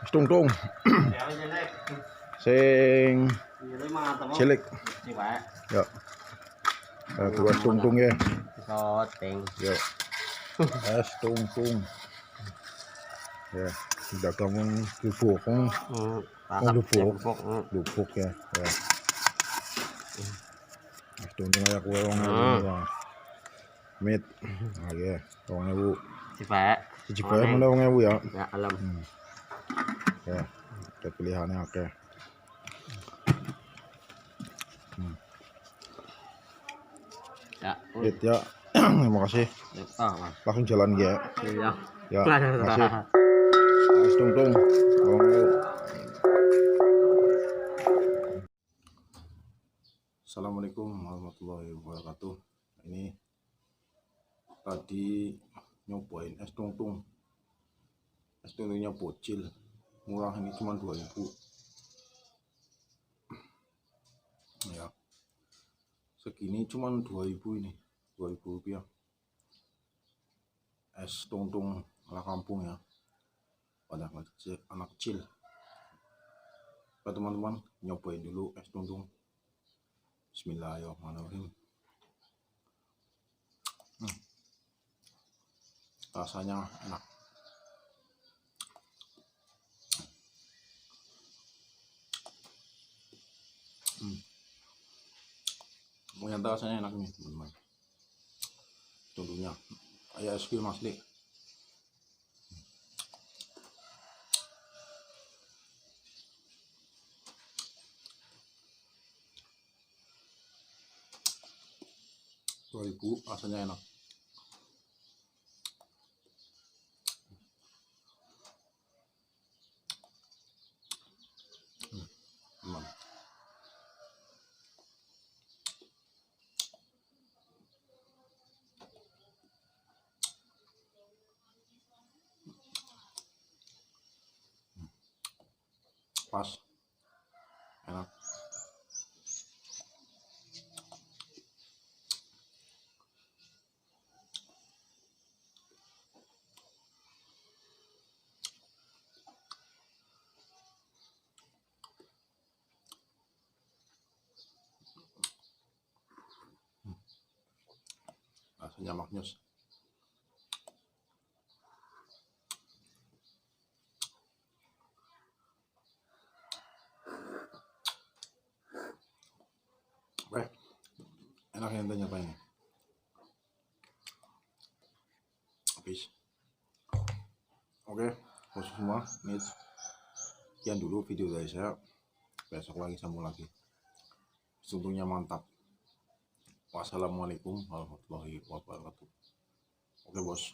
Tung tung. Sing cilik. Ya. Buat tung tung ya. Ya. Es tung tung. Ya, dagang lubuk, lubuk ya. Ya. Es tung tung ya kue wong ya. Mit. Ah ya, wong ewu. Cepet mana wong ewu ya. Ya alam. Ya. Ada pilihannya akeh. Ya. Ya. Terima kasih. Langsung jalan ya. Iya. Ya. Terima kasih. Es tung tung. Assalamualaikum warahmatullahi wabarakatuh. Ini tadi nyobain es tung tung. Es tung tungnya bocil. Murah, ini cuma 2.000. Ya. Segini cuma 2.000 ini. 2.000 rupiah. Es tung tung ala kampung ya. Pada anak kecil. Oke teman-teman, nyobain dulu es tung tung. Bismillahirrahmanirrahim. Rasanya enak. Ternyata rasanya enak nih teman-teman. Tentunya kayak es krim asli. Ibu rasanya enak. Pas, enak. Rasanya maknyus. Oke, enak yang tanya apa ini? Habis. Oke, khusus semua. Ini sekian dulu video dari saya. Besok lagi sambung lagi. Sungguhnya mantap. Wassalamualaikum warahmatullahi wabarakatuh. Oke bos.